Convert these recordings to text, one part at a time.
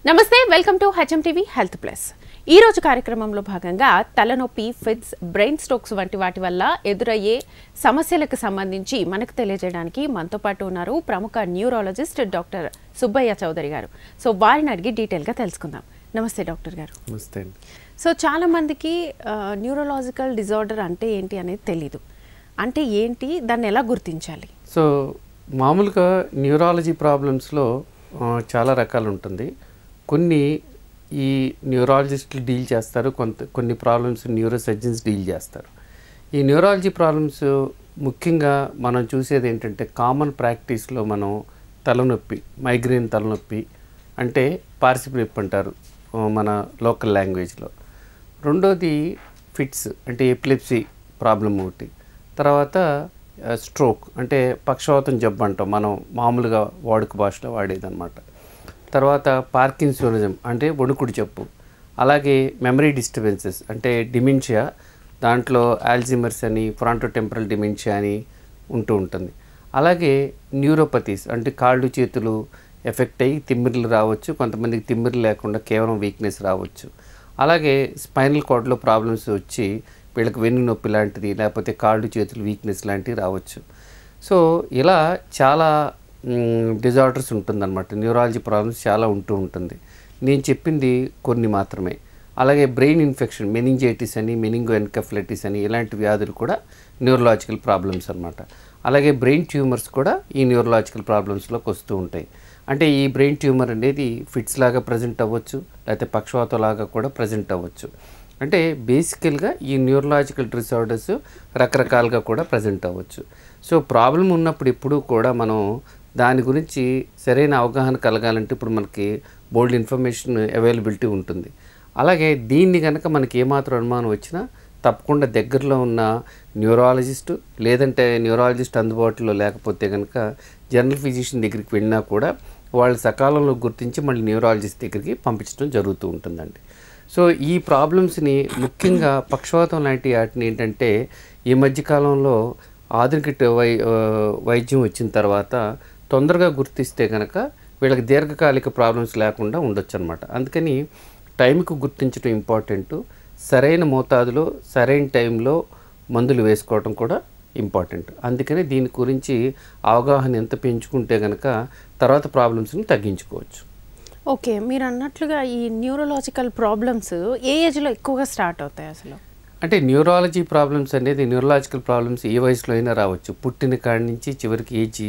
నమస్తే, welcome to HM TV health plus. ఈ రోజు కార్యక్రమంలో భాగంగా తలనొప్పి, ఫిట్స్, బ్రెయిన్ స్ట్రోక్స్ వంటి వాటి వల్ల ఎదురయ్యే సమస్యలకు సంబంధించి మనకు తెలియజేయడానికి మనతో పాటు ఉన్నారు ప్రముఖ న్యూరాలజిస్ట్ డాక్టర్ సుబ్బయ్య చౌదరి గారు. సో వారిని అడిగి డీటెయిల్గా తెలుసుకుందాం. నమస్తే డాక్టర్ గారు. నమస్తే. సో చాలా మందికి న్యూరలాజికల్ డిజార్డర్ అంటే ఏంటి అనేది తెలీదు. అంటే ఏంటి, దాన్ని ఎలా గుర్తించాలి? సో మామూలుగా న్యూరాలజీ ప్రాబ్లమ్స్లో చాలా రకాలు ఉంటుంది. కొన్ని ఈ న్యూరాలజిస్టులు డీల్ చేస్తారు, కొన్ని ప్రాబ్లమ్స్ న్యూరో సర్జన్స్ డీల్ చేస్తారు. ఈ న్యూరాలజీ ప్రాబ్లమ్స్ ముఖ్యంగా మనం చూసేది ఏంటంటే కామన్ ప్రాక్టీస్లో మనం తలనొప్పి, మైగ్రేన్ తలనొప్పి అంటే పార్సిపిలిప్ అంటారు మన లోకల్ లాంగ్వేజ్లో. రెండోది ఫిట్స్ అంటే ఎపిలెప్సీ ప్రాబ్లం ఒకటి. తర్వాత స్ట్రోక్ అంటే పక్షవాతం జబ్బు అంటాం మనం మామూలుగా వాడుక భాషలో వాడేదన్నమాట. తర్వాత పార్కిన్సోనిజం అంటే వణుకుడు జబ్బు. అలాగే మెమరీ డిస్టర్బెన్సెస్ అంటే డిమెన్షియా, దాంట్లో ఆల్జీమర్స్ అని, ఫ్రాంటోటెంపరల్ డిమెన్షియా అని ఉంటుంది. అలాగే న్యూరోపతీస్ అంటే కాళ్ళు చేతులు ఎఫెక్ట్ అయ్యి తిమ్మిర్లు రావచ్చు, కొంతమందికి తిమ్మిర్లు లేకుండా కేవలం వీక్నెస్ రావచ్చు. అలాగే స్పైనల్ కార్డ్లో ప్రాబ్లమ్స్ వచ్చి వీళ్ళకి వెన్ను నొప్పి లాంటిది, లేకపోతే కాళ్ళు చేతులు వీక్నెస్ లాంటివి రావచ్చు. సో ఇలా చాలా డిజార్డర్స్ ఉంటుందన్నమాట. న్యూరాలజీ ప్రాబ్లమ్స్ చాలా ఉంటుంది. నేను చెప్పింది కొన్ని మాత్రమే. అలాగే బ్రెయిన్ ఇన్ఫెక్షన్, మెనింజైటిస్ అని, మెనింగోఎన్కెఫలైటిస్ అని ఇలాంటి వ్యాధులు కూడా న్యూరలాజికల్ ప్రాబ్లమ్స్ అన్నమాట. అలాగే బ్రెయిన్ ట్యూమర్స్ కూడా ఈ న్యూరలాజికల్ ప్రాబ్లమ్స్లోకి వస్తూ ఉంటాయి. అంటే ఈ బ్రెయిన్ ట్యూమర్ అనేది ఫిట్స్ లాగా ప్రజెంట్ అవ్వచ్చు, లేకపోతే పక్షవాతం లాగా కూడా ప్రజెంట్ అవ్వచ్చు. అంటే బేసికల్గా ఈ న్యూరలాజికల్ డిసార్డర్స్ రకరకాలుగా కూడా ప్రజెంట్ అవ్వచ్చు. సో ప్రాబ్లం ఉన్నప్పుడు ఎప్పుడూ కూడా మనం దాని గురించి సరైన అవగాహన కలగాలంటే ఇప్పుడు మనకి బోల్డ్ ఇన్ఫర్మేషన్ అవైలబిలిటీ ఉంటుంది. అలాగే దీన్ని కనుక మనకి ఏమాత్రం అనుమానం వచ్చినా తప్పకుండా దగ్గరలో ఉన్న న్యూరాలజిస్టు, లేదంటే న్యూరాలజిస్ట్ అందుబాటులో లేకపోతే కనుక జనరల్ ఫిజిషియన్ దగ్గరికి వెళ్ళినా కూడా వాళ్ళు సకాలంలో గుర్తించి మళ్ళీ న్యూరాలజిస్ట్ దగ్గరికి పంపించడం జరుగుతూ ఉంటుందండి. సో ఈ ప్రాబ్లమ్స్ని ముఖ్యంగా పక్షవాతం లాంటి వాటిని ఏంటంటే ఈ మధ్యకాలంలో ఆధునిక వైద్యం వచ్చిన తర్వాత తొందరగా గుర్తిస్తే కనుక వీళ్ళకి దీర్ఘకాలిక ప్రాబ్లమ్స్ లేకుండా ఉండొచ్చు అనమాట. అందుకని టైంకు గుర్తించడం ఇంపార్టెంటు. సరైన మోతాదులో సరైన టైంలో మందులు వేసుకోవడం కూడా ఇంపార్టెంట్. అందుకని దీని గురించి అవగాహన ఎంత పెంచుకుంటే కనుక తర్వాత ప్రాబ్లమ్స్ని తగ్గించుకోవచ్చు. ఓకే, మీరు అన్నట్లుగా ఈ న్యూరలాజికల్ ప్రాబ్లమ్స్ ఏ ఏజ్లో ఎక్కువగా స్టార్ట్ అవుతాయి అసలు? అంటే న్యూరాలజీ ప్రాబ్లమ్స్ అనేది న్యూరలాజికల్ ప్రాబ్లమ్స్ ఏ వయసులో అయినా రావచ్చు. పుట్టిన కాడి నుంచి చివరికి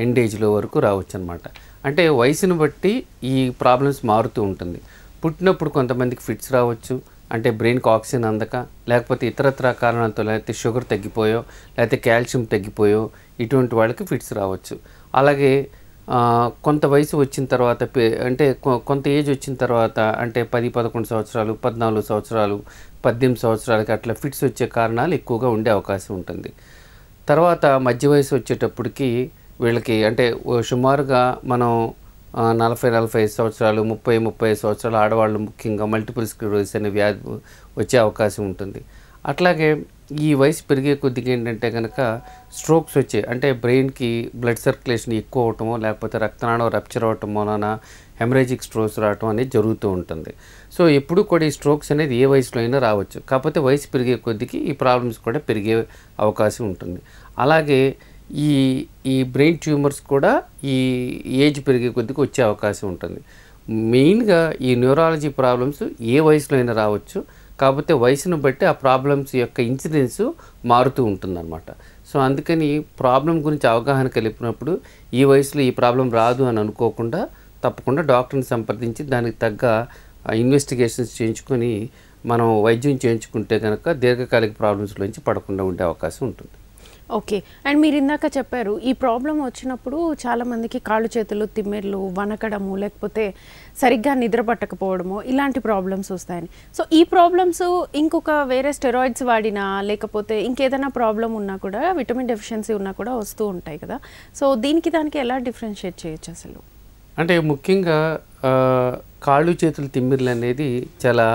ఎండ్ ఏజ్లో వరకు రావచ్చు అనమాట. అంటే వయసును బట్టి ఈ ప్రాబ్లమ్స్ మారుతూ ఉంటుంది. పుట్టినప్పుడు కొంతమందికి ఫిట్స్ రావచ్చు, అంటే బ్రెయిన్కి ఆక్సిజన్ అందక, లేకపోతే ఇతరత్ర కారణాలతో, లేకపోతే షుగర్ తగ్గిపోయో, లేకపోతే కాల్షియం తగ్గిపోయో ఇటువంటి వాళ్ళకి ఫిట్స్ రావచ్చు. అలాగే కొంత వయసు వచ్చిన తర్వాత అంటే కొంత ఏజ్ వచ్చిన తర్వాత అంటే 10-11 సంవత్సరాలు, 14 సంవత్సరాలు, 18 సంవత్సరాలకి అట్లా ఫిట్స్ వచ్చే కారణాలు ఎక్కువగా ఉండే అవకాశం ఉంటుంది. తర్వాత మధ్య వయసు వచ్చేటప్పటికి వీళ్ళకి అంటే సుమారుగా మనం 40-45 సంవత్సరాలు, 30-35 సంవత్సరాలు ఆడవాళ్ళు ముఖ్యంగా మల్టిపుల్ స్క్లెరోసిస్ అనే వ్యాధి వచ్చే అవకాశం ఉంటుంది. అట్లాగే ఈ వయసు పెరిగే కొద్దిగా ఏంటంటే కనుక స్ట్రోక్స్ వచ్చాయి, అంటే బ్రెయిన్కి బ్లడ్ సర్క్యులేషన్ ఎక్కువ అవటమో, లేకపోతే రక్తనాళం రప్చర్ అవటం వలన హెమరేజిక్ స్ట్రోక్స్ రావటం అనేది జరుగుతూ ఉంటుంది. సో ఎప్పుడు కూడా ఈ స్ట్రోక్స్ అనేది ఏ వయసులో అయినా రావచ్చు. కాకపోతే వయసు పెరిగే కొద్దికి ఈ ప్రాబ్లమ్స్ కూడా పెరిగే అవకాశం ఉంటుంది. అలాగే ఈ బ్రెయిన్ ట్యూమర్స్ కూడా ఈ ఏజ్ పెరిగే కొద్దికి వచ్చే అవకాశం ఉంటుంది. మెయిన్గా ఈ న్యూరాలజీ ప్రాబ్లమ్స్ ఏ వయసులో అయినా రావచ్చు. కాకపోతే వయసును బట్టి ఆ ప్రాబ్లమ్స్ యొక్క ఇన్సిడెన్స్ మారుతూ ఉంటుందన్నమాట. సో అందుకని ప్రాబ్లం గురించి అవగాహన కలిపినప్పుడు ఈ వయసులో ఈ ప్రాబ్లం రాదు అని అనుకోకుండా తప్పకుండా డాక్టర్ని సంప్రదించి దానికి తగ్గ ఇన్వెస్టిగేషన్స్ చేయించుకొని మనం వైద్యం చేయించుకుంటే కనుక దీర్ఘకాలిక ప్రాబ్లమ్స్లోంచి పడకుండా ఉండే అవకాశం ఉంటుంది. ఓకే, అండ్ మీరు ఇందాక చెప్పారు ఈ ప్రాబ్లం వచ్చినప్పుడు చాలామందికి కాళ్ళు చేతులు తిమ్మిర్లు, వనకడము, లేకపోతే సరిగ్గా నిద్ర పట్టకపోవడము ఇలాంటి ప్రాబ్లమ్స్ వస్తాయని. సో ఈ ప్రాబ్లమ్స్ ఇంకొక వేరే స్టెరాయిడ్స్ వాడినా, లేకపోతే ఇంకేదైనా ప్రాబ్లం ఉన్నా కూడా, విటమిన్ డెఫిషియన్సీ ఉన్నా కూడా వస్తూ ఉంటాయి కదా. సో దానికి ఎలా డిఫరెన్షియేట్ చేయొచ్చు అసలు? అంటే ముఖ్యంగా కాళ్ళు చేతులు తిమ్మిర్లు అనేది చాలా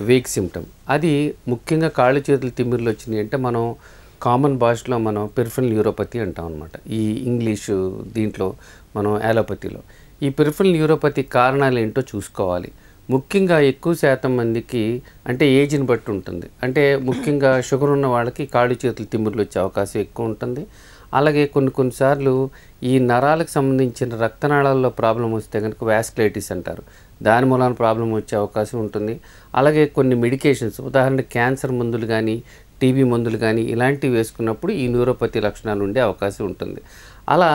వీక్ సిమ్టమ్. అది ముఖ్యంగా కాళ్ళు చేతులు తిమ్మిర్లు వచ్చినాయి అంటే మనం కామన్ భాషలో మనం పెరిఫరల్ న్యూరోపతి అంటాం అనమాట. ఈ ఇంగ్లీషు దీంట్లో మనం యాలోపతిలో ఈ పెరిఫరల్ న్యూరోపతి కారణాలు ఏంటో చూసుకోవాలి. ముఖ్యంగా ఎక్కువ శాతం మందికి అంటే ఏజ్ని బట్టి ఉంటుంది. అంటే ముఖ్యంగా షుగర్ ఉన్న వాళ్ళకి కాళ్ళు చేతులు తిమ్మిర్లు వచ్చే అవకాశం ఎక్కువ ఉంటుంది. అలాగే కొన్నిసార్లు ఈ నరాలకు సంబంధించిన రక్తనాళాల్లో ప్రాబ్లం వస్తే కనుక వాస్కులైటిస్ అంటారు, దాని మూలాన ప్రాబ్లం వచ్చే అవకాశం ఉంటుంది. అలాగే కొన్ని మెడికేషన్స్, ఉదాహరణకి క్యాన్సర్ మందులు కానీ టీబీ మందులు కానీ ఇలాంటివి వేసుకున్నప్పుడు ఈ న్యూరోపతి లక్షణాలు ఉండే అవకాశం ఉంటుంది. అలా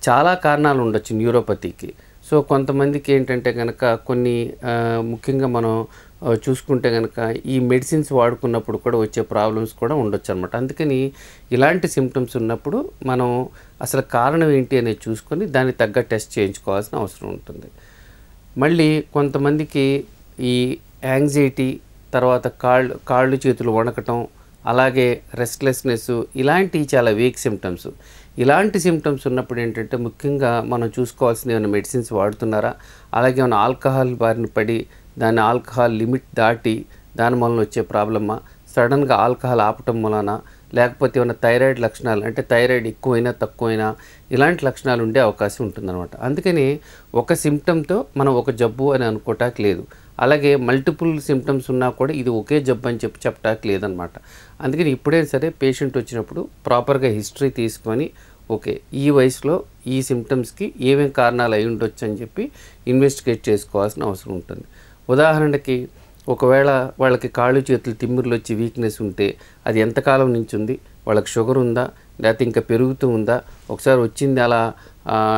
చాలా కారణాలు ఉండొచ్చు న్యూరోపతికి. సో కొంతమందికి ఏంటంటే కనుక కొన్ని ముఖ్యంగా మనం చూసుకుంటే కనుక ఈ మెడిసిన్స్ వాడుకున్నప్పుడు కూడా వచ్చే ప్రాబ్లమ్స్ కూడా ఉండొచ్చు అనమాట. అందుకని ఇలాంటి సిమ్టమ్స్ ఉన్నప్పుడు మనం అసలు కారణం ఏంటి అనేది చూసుకొని దానికి తగ్గ టెస్ట్ చేయించుకోవాల్సిన అవసరం ఉంటుంది. మళ్ళీ కొంతమందికి ఈ యాంగ్జైటీ, తర్వాత కాళ్ళు చేతులు వణకటం, అలాగే రెస్ట్లెస్నెస్, ఇలాంటివి చాలా వీక్ సిమ్టమ్స్. ఇలాంటి సిమ్టమ్స్ ఉన్నప్పుడు ఏంటంటే ముఖ్యంగా మనం చూసుకోవాల్సింది ఏమైనా మెడిసిన్స్ వాడుతున్నారా, అలాగే ఏమైనా ఆల్కహాల్ బారిన పడి దాని ఆల్కహాల్ లిమిట్ దాటి దాని వలన వచ్చే ప్రాబ్లమా, సడన్గా ఆల్కహాల్ ఆపటం వలన, లేకపోతే ఏమైనా థైరాయిడ్ లక్షణాలు అంటే థైరాయిడ్ ఎక్కువైనా తక్కువైనా ఇలాంటి లక్షణాలు ఉండే అవకాశం ఉంటుందన్నమాట. అందుకని ఒక సిమ్టమ్తో మనం ఒక జబ్బు అని అనుకోవటానికి లేదు. అలాగే మల్టిపుల్ సిమ్టమ్స్ ఉన్నా కూడా ఇది ఒకే జబ్బు అని చెప్పటానికి లేదనమాట. అందుకని ఇప్పుడైనా సరే పేషెంట్ వచ్చినప్పుడు ప్రాపర్గా హిస్టరీ తీసుకొని ఓకే ఈ వయసులో ఈ సిమ్టమ్స్కి ఏమేం కారణాలు అయి ఉండొచ్చు అని చెప్పి ఇన్వెస్టిగేట్ చేసుకోవాల్సిన అవసరం ఉంటుంది. ఉదాహరణకి ఒకవేళ వాళ్ళకి కాళ్ళు చేతులు తిమ్మిర్లు వచ్చి వీక్నెస్ ఉంటే అది ఎంతకాలం నుంచి ఉంది, వాళ్ళకి షుగర్ ఉందా, లేకపోతే ఇంకా పెరుగుతూ ఉందా, ఒకసారి వచ్చింది అలా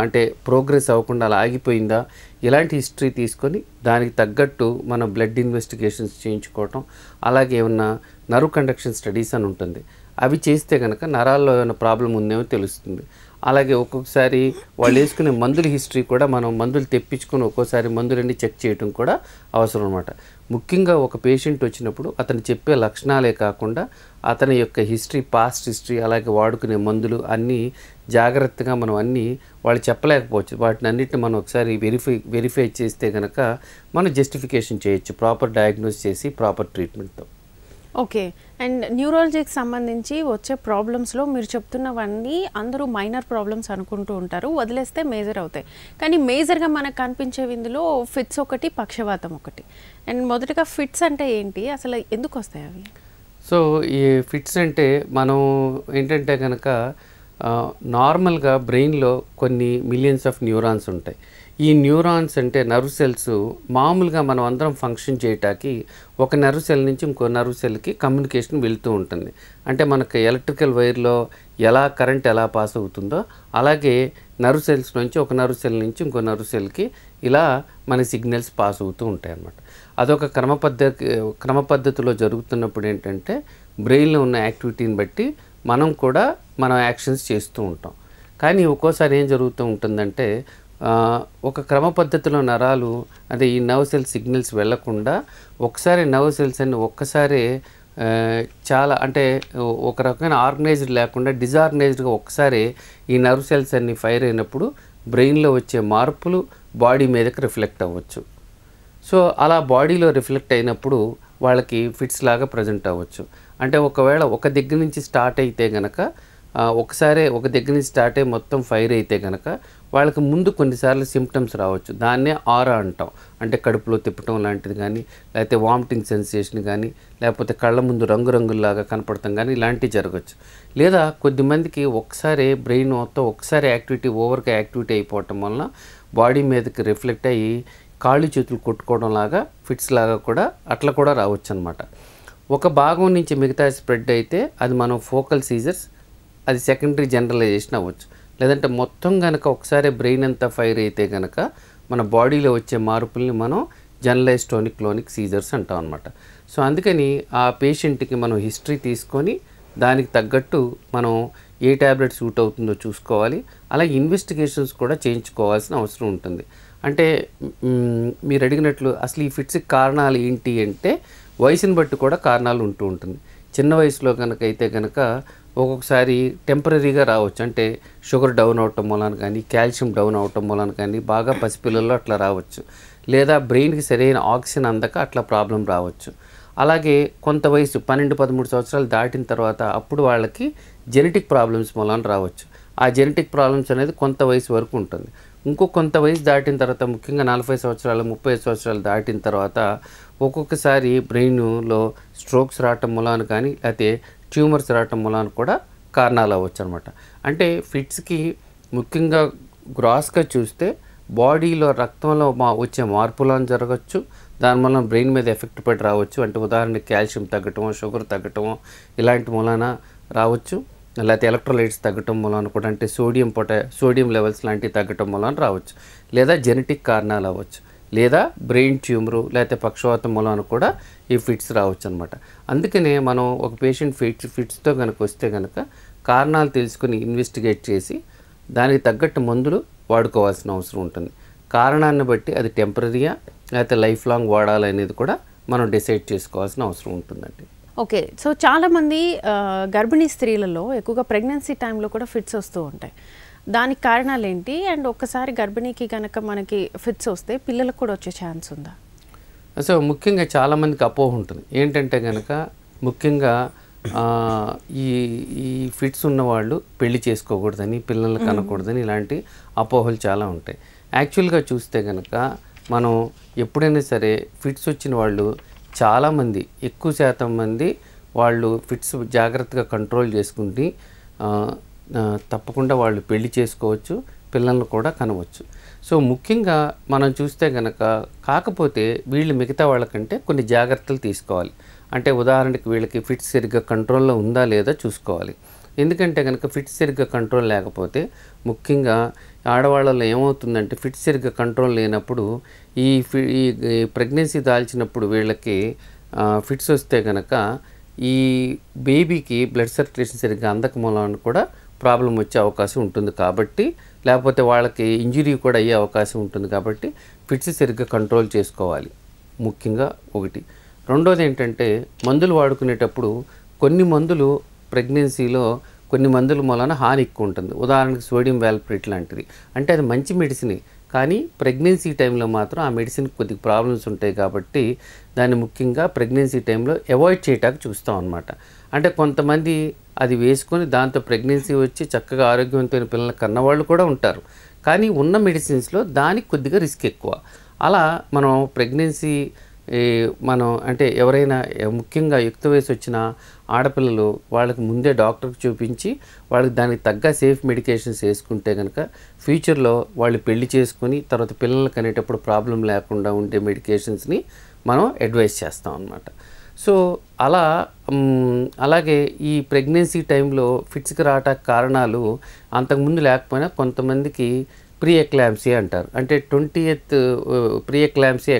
అంటే ప్రోగ్రెస్ అవ్వకుండా అలా ఆగిపోయిందా, ఇలాంటి హిస్టరీ తీసుకొని దానికి తగ్గట్టు మన బ్లడ్ ఇన్వెస్టిగేషన్స్ చేయించుకోవటం, అలాగే ఏమన్నా నర్వ్ కండక్షన్ స్టడీస్ అని ఉంటుంది, అవి చేస్తే కనుక నరాల్లో ఏమైనా ప్రాబ్లం ఉందేమో తెలుస్తుంది. అలాగే ఒక్కొక్కసారి వాళ్ళు వేసుకునే మందుల హిస్టరీ కూడా మనం మందులు తెప్పించుకొని ఒక్కోసారి మందులన్నీ చెక్ చేయడం కూడా అవసరం అన్నమాట. ముఖ్యంగా ఒక పేషెంట్ వచ్చినప్పుడు అతను చెప్పే లక్షణాలే కాకుండా అతని యొక్క హిస్టరీ, పాస్ట్ హిస్టరీ, అలాగే వాడుకునే మందులు అన్నీ జాగ్రత్తగా మనం అన్నీ వాళ్ళు చెప్పలేకపోవచ్చు. వాటిని అన్నిటిని మనం ఒకసారి వెరిఫై చేస్తే కనుక మనం జస్టిఫికేషన్ చేయొచ్చు ప్రాపర్ డయాగ్నోస్ చేసి ప్రాపర్ ట్రీట్మెంట్తో. ఓకే. అండ్ న్యూరాలజీకి సంబంధించి వచ్చే ప్రాబ్లమ్స్లో మీరు చెప్తున్నవన్నీ అందరూ మైనర్ ప్రాబ్లమ్స్ అనుకుంటూ ఉంటారు, వదిలేస్తే మేజర్ అవుతాయి. కానీ మేజర్గా మనకు కనిపించేవి ఇందులో ఫిట్స్ ఒకటి, పక్షవాతం ఒకటి. అండ్ మొదటగా ఫిట్స్ అంటే ఏంటి, అసలు ఎందుకు వస్తాయి అవి? సో ఈ ఫిట్స్ అంటే మనం ఏంటంటే కనుక నార్మల్గా బ్రెయిన్లో కొన్ని మిలియన్స్ ఆఫ్ న్యూరాన్స్ ఉంటాయి. ఈ న్యూరాన్స్ అంటే నర్వ్ సెల్స్ మామూలుగా మనం అందరం ఫంక్షన్ చేయటానికి ఒక నర్వ్ సెల్ నుంచి ఇంకో నర్వ్ సెల్కి కమ్యూనికేషన్ వెళ్తూ ఉంటుంది. అంటే మనకు ఎలక్ట్రికల్ వైర్లో ఎలా కరెంట్ ఎలా పాస్ అవుతుందో అలాగే నర్వ్ సెల్స్ నుంచి ఒక నర్వ్ సెల్ నుంచి ఇంకో నర్వ్ సెల్కి ఇలా మన సిగ్నల్స్ పాస్ అవుతూ ఉంటాయి అన్నమాట. అదొక క్రమ పద్ధతిలో జరుగుతున్నప్పుడు ఏంటంటే బ్రెయిన్లో ఉన్న యాక్టివిటీని బట్టి మనం కూడా మనం యాక్షన్స్ చేస్తూ ఉంటాం. కానీ ఒక్కోసారి ఏం జరుగుతూ ఉంటుందంటే ఒక క్రమ పద్ధతిలో నరాలు అదే ఈ నర్వ్ సెల్ సిగ్నల్స్ వెళ్లకుండా ఒకసారి నర్వ్ సెల్స్ అన్ని ఒక్కసారి చాలా అంటే ఒక రకమైన ఆర్గనైజ్డ్ లేకుండా డిజార్గనైజ్డ్గా ఒకసారి ఈ నర్వ్ సెల్స్ అన్ని ఫైర్ అయినప్పుడు బ్రెయిన్లో వచ్చే మార్పులు బాడీ మీదకి రిఫ్లెక్ట్ అవ్వచ్చు. సో అలా బాడీలో రిఫ్లెక్ట్ అయినప్పుడు వాళ్ళకి ఫిట్స్ లాగా ప్రజెంట్ అవ్వచ్చు. అంటే ఒకవేళ ఒక దగ్గర నుంచి స్టార్ట్ అయితే కనుక ఒకసారి ఒక దగ్గర నుంచి స్టార్ట్ అయ్యి మొత్తం ఫైర్ అయితే కనుక వాళ్ళకి ముందు కొన్నిసార్లు సిమ్టమ్స్ రావచ్చు. దాన్నే ఆరా అంటాం. అంటే కడుపులో తిప్పటం లాంటిది కానీ, లేకపోతే వామిటింగ్ సెన్సేషన్ కానీ, లేకపోతే కళ్ళ ముందు రంగురంగుల్లాగా కనపడటం కానీ ఇలాంటివి జరగచ్చు. లేదా కొద్దిమందికి ఒకసారి బ్రెయిన్ మొత్తం ఒకసారి ఓవర్గా యాక్టివిటీ అయిపోవటం వలన బాడీ మీదకి రిఫ్లెక్ట్ అయ్యి కాళ్ళు చేతులు కొట్టుకోవడం లాగా ఫిట్స్ లాగా కూడా అట్లా కూడా రావచ్చు అనమాట. ఒక భాగం నుంచి మిగతా స్ప్రెడ్ అయితే అది మనం ఫోకల్ సీజర్స్, అది సెకండరీ జనరలైజేషన్ అవ్వచ్చు. లేదంటే మొత్తం కనుక ఒకసారి బ్రెయిన్ అంతా ఫైర్ అయితే కనుక మన బాడీలో వచ్చే మార్పుల్ని మనం జనరలైజ్డ్ టోనిక్ క్లోనిక్ సీజర్స్ అంటాం అనమాట. సో అందుకని ఆ పేషెంట్కి మనం హిస్టరీ తీసుకొని దానికి తగ్గట్టు మనం ఏ ట్యాబ్లెట్ సూట్ అవుతుందో చూసుకోవాలి. అలాగే ఇన్వెస్టిగేషన్స్ కూడా చేయించుకోవాల్సిన అవసరం ఉంటుంది. అంటే మీరు అడిగినట్లు అసలు ఈ ఫిట్స్కి కారణాలు ఏంటి అంటే వయసుని బట్టి కూడా కారణాలు ఉంటూ ఉంటుంది. చిన్న వయసులో కనుక అయితే కనుక ఒక్కొక్కసారి టెంపరీగా రావచ్చు. అంటే షుగర్ డౌన్ అవటం వలన కానీ, కాల్షియం డౌన్ అవటం వలన కానీ, బాగా పసిపిల్లల్లో అట్లా రావచ్చు. లేదా బ్రెయిన్కి సరైన ఆక్సిజన్ అందక అట్లా ప్రాబ్లం రావచ్చు. అలాగే కొంత వయసు 12-13 సంవత్సరాలు దాటిన తర్వాత అప్పుడు వాళ్ళకి జెనెటిక్ ప్రాబ్లమ్స్ వలన రావచ్చు. ఆ జెనెటిక్ ప్రాబ్లమ్స్ అనేది కొంత వయసు వరకు ఉంటుంది. ఇంకో కొంత వయసు దాటిన తర్వాత, ముఖ్యంగా 40 సంవత్సరాలు 30 సంవత్సరాలు దాటిన తర్వాత ఒక్కొక్కసారి బ్రెయిన్లో స్ట్రోక్స్ రావటం మూలాన కానీ లేకపోతే ట్యూమర్స్ రావటం మూలాన కూడా కారణాలు అవ్వచ్చు అనమాట. అంటే ఫిట్స్కి ముఖ్యంగా గ్రాస్గా చూస్తే బాడీలో రక్తంలో వచ్చే మార్పులను జరగచ్చు, దానివల్ల బ్రెయిన్ మీద ఎఫెక్ట్ పడి రావచ్చు. అంటే ఉదాహరణకి కాల్షియం తగ్గటమో, షుగర్ తగ్గటమో ఇలాంటి మూలాన రావచ్చు. లేకపోతే ఎలక్ట్రోలైట్స్ తగ్గటం మూలాన కూడా, అంటే సోడియం లెవెల్స్ లాంటివి తగ్గటం మూలాన రావచ్చు. లేదా జెనెటిక్ కారణాలు అవ్వచ్చు, లేదా బ్రెయిన్ ట్యూమరు లేకపోతే పక్షవాతం మూలాన కూడా ఈ ఫిట్స్ రావచ్చు అనమాట. అందుకనే మనం ఒక పేషెంట్ ఫిట్స్తో కనుక వస్తే కనుక కారణాలు తెలుసుకుని ఇన్వెస్టిగేట్ చేసి దానికి తగ్గట్టు మందులు వాడుకోవాల్సిన అవసరం ఉంటుంది. కారణాన్ని బట్టి అది టెంపరరీయా లేకపోతే లైఫ్ లాంగ్ వాడాలనేది కూడా మనం డిసైడ్ చేసుకోవాల్సిన అవసరం ఉంటుందండి. ఓకే. సో చాలామంది గర్భిణీ స్త్రీలలో ఎక్కువగా ప్రెగ్నెన్సీ టైంలో కూడా ఫిట్స్ వస్తూ ఉంటాయి. దానికి కారణాలు ఏంటి? అండ్ ఒక్కసారి గర్భిణీకి కనుక మనకి ఫిట్స్ వస్తే పిల్లలకు కూడా వచ్చే ఛాన్స్ ఉందా? సో ముఖ్యంగా చాలామందికి అపోహ ఉంటుంది. ఏంటంటే కనుక ముఖ్యంగా ఈ ఈ ఫిట్స్ ఉన్నవాళ్ళు పెళ్లి చేసుకోకూడదని, పిల్లలు కనకూడదని ఇలాంటి అపోహలు చాలా ఉంటాయి. యాక్చువల్గా చూస్తే కనుక మనం ఎప్పుడైనా సరే ఫిట్స్ వచ్చిన వాళ్ళు చాలామంది, ఎక్కువ శాతం మంది వాళ్ళు ఫిట్స్ జాగ్రత్తగా కంట్రోల్ చేసుకుంటే తప్పకుండా వాళ్ళు పెళ్లి చేసుకోవచ్చు, పిల్లలను కూడా కనవచ్చు. సో ముఖ్యంగా మనం చూస్తే కనుక, కాకపోతే వీళ్ళు మిగతా వాళ్ళకంటే కొన్ని జాగ్రత్తలు తీసుకోవాలి. అంటే ఉదాహరణకి వీళ్ళకి ఫిట్స్ సరిగ్గా కంట్రోల్లో ఉందా లేదా చూసుకోవాలి. ఎందుకంటే కనుక ఫిట్స్ సరిగ్గా కంట్రోల్ లేకపోతే, ముఖ్యంగా ఆడవాళ్ళలో ఏమవుతుందంటే ఫిట్స్ సరిగ్గా కంట్రోల్ లేనప్పుడు ఈ ప్రెగ్నెన్సీ దాల్చినప్పుడు వీళ్ళకి ఫిట్స్ వస్తే కనుక ఈ బేబీకి బ్లడ్ సర్క్యులేషన్ సరిగ్గా అందక మూలాన కూడా ప్రాబ్లం వచ్చే అవకాశం ఉంటుంది. కాబట్టి లేకపోతే వాళ్ళకి ఇంజురీ కూడా అయ్యే అవకాశం ఉంటుంది. కాబట్టి ఫిట్స్ సరిగ్గా కంట్రోల్ చేసుకోవాలి ముఖ్యంగా ఒకటి. రెండోది ఏంటంటే మందులు వాడుకునేటప్పుడు కొన్ని మందులు ప్రెగ్నెన్సీలో కొన్ని మందుల మూలన హాని ఎక్కువ ఉంటుంది. ఉదాహరణకి సోడియం వాల్ప్రేట్ లాంటిది, అంటే అది మంచి మెడిసినే, కానీ ప్రెగ్నెన్సీ టైంలో మాత్రం ఆ మెడిసిన్కి కొద్దిగా ప్రాబ్లమ్స్ ఉంటాయి. కాబట్టి దాన్ని ముఖ్యంగా ప్రెగ్నెన్సీ టైంలో అవాయిడ్ చేయటానికి చూస్తాం అన్నమాట. అంటే కొంతమంది అది వేసుకొని దాంతో ప్రెగ్నెన్సీ వచ్చి చక్కగా ఆరోగ్యవంతమైన పిల్లలు కన్నవాళ్ళు కూడా ఉంటారు. కానీ ఉన్న మెడిసిన్స్లో దానికి కొద్దిగా రిస్క్ ఎక్కువ. అలా మనం ప్రెగ్నెన్సీ మనం అంటే ఎవరైనా ముఖ్యంగా యుక్త వయసు వచ్చిన ఆడపిల్లలు వాళ్ళకి ముందే డాక్టర్కి చూపించి వాళ్ళకి దానికి తగ్గ సేఫ్ మెడికేషన్స్ వేసుకుంటే కనుక ఫ్యూచర్లో వాళ్ళు పెళ్లి చేసుకుని తర్వాత పిల్లలు కనేటప్పుడు ప్రాబ్లం లేకుండా ఉండే మెడికేషన్స్ని మనం అడ్వైస్ చేస్తాం అన్నమాట. సో అలాగే ఈ ప్రెగ్నెన్సీ టైంలో ఫిట్స్కి రావటానికి కారణాలు అంతకుముందు లేకపోయినా కొంతమందికి ప్రీ ఎక్లాంప్సీ అంటారు. అంటే 20th ప్రీ ఎక్లాంప్సీ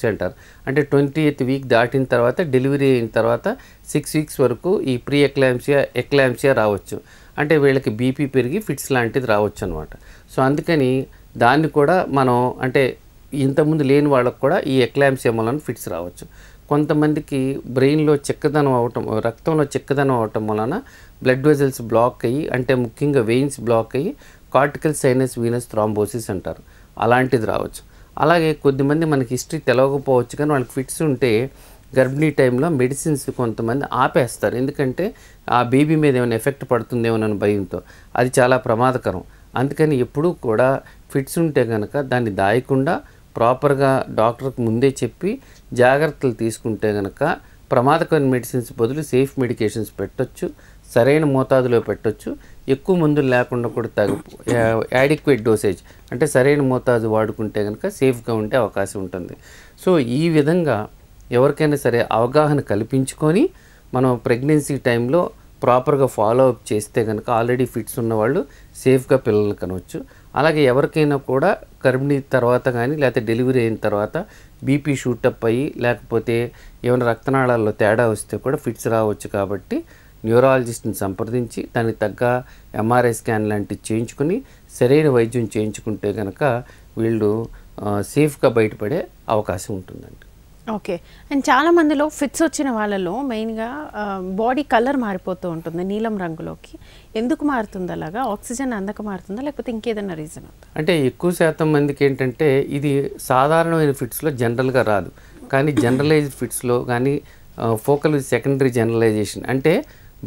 అంటారు. అంటే 20th వీక్ దాటిన తర్వాత డెలివరీ అయిన తర్వాత 6 వీక్స్ వరకు ఈ ప్రీ ఎక్లాంప్సియా రావచ్చు. అంటే వీళ్ళకి బీపీ పెరిగి ఫిట్స్ లాంటిది రావచ్చు అనమాట. సో అందుకని దాన్ని కూడా మనం అంటే ఇంతకుముందు లేని వాళ్ళకు కూడా ఈ ఎక్లాంప్సియా వలన ఫిట్స్ రావచ్చు. కొంతమందికి బ్రెయిన్లో చిక్కదనం అవటం, రక్తంలో చిక్కదనం అవటం వలన బ్లడ్ వెజల్స్ బ్లాక్ అయ్యి, అంటే ముఖ్యంగా వెయిన్స్ బ్లాక్ అయ్యి కార్టికల్ సైనస్ వీనస్ థ్రాంబోసిస్ అంటారు, అలాంటిది రావచ్చు. అలాగే కొద్దిమంది మనకి హిస్టరీ తెలవకపోవచ్చు, కానీ వాళ్ళకి ఫిట్స్ ఉంటే గర్భిణీ టైంలో మెడిసిన్స్ కొంతమంది ఆపేస్తారు. ఎందుకంటే ఆ బేబీ మీద ఏమైనా ఎఫెక్ట్ పడుతుందేమోనని భయంతో. అది చాలా ప్రమాదకరం. అందుకని ఎప్పుడూ కూడా ఫిట్స్ ఉంటే కనుక దాన్ని దాయకుండా ప్రాపర్గా డాక్టర్కి ముందే చెప్పి జాగ్రత్తలు తీసుకుంటే కనుక ప్రమాదకరమైన మెడిసిన్స్ బదులు సేఫ్ మెడికేషన్స్ పెట్టొచ్చు, సరైన మోతాదులో పెట్టొచ్చు, ఎక్కువ మందులు లేకుండా కూడా యాడిక్వేట్ డోసేజ్ అంటే సరైన మోతాదు వాడుకుంటే కనుక సేఫ్గా ఉండే అవకాశం ఉంటుంది. సో ఈ విధంగా ఎవరికైనా సరే అవగాహన కల్పించుకొని మనం ప్రెగ్నెన్సీ టైంలో ప్రాపర్గా ఫాలో అప్ చేస్తే కనుక ఆల్రెడీ ఫిట్స్ ఉన్నవాళ్ళు సేఫ్గా పిల్లల్ని కనవచ్చు. అలాగే ఎవరికైనా కూడా గర్భిణీ తర్వాత కానీ లేకపోతే డెలివరీ అయిన తర్వాత బీపీ షూటప్ అయ్యి లేకపోతే ఏమైనా రక్తనాళాల్లో తేడా వస్తే కూడా ఫిట్స్ రావచ్చు. కాబట్టి న్యూరాలజిస్ట్ని సంప్రదించి దానికి తగ్గ ఎంఆర్ఐ స్కాన్ లాంటివి చేయించుకుని సరైన వైద్యం చేయించుకుంటే కనుక వీళ్ళు సేఫ్గా బయటపడే అవకాశం ఉంటుందండి. ఓకే. అండ్ చాలా మందిలో ఫిట్స్ వచ్చిన వాళ్ళలో మెయిన్గా బాడీ కలర్ మారిపోతూ ఉంటుంది నీలం రంగులోకి. ఎందుకు మారుతుంది అలాగా? ఆక్సిజన్ అందక మారుతుందా లేకపోతే ఇంకేదైనా రీజన్ ఉందా? అంటే ఎక్కువ శాతం మందికి ఏంటంటే ఇది సాధారణమైన ఫిట్స్లో జనరల్గా రాదు, కానీ జనరలైజ్డ్ ఫిట్స్లో కానీ ఫోకల్ సెకండరీ జనరలైజేషన్ అంటే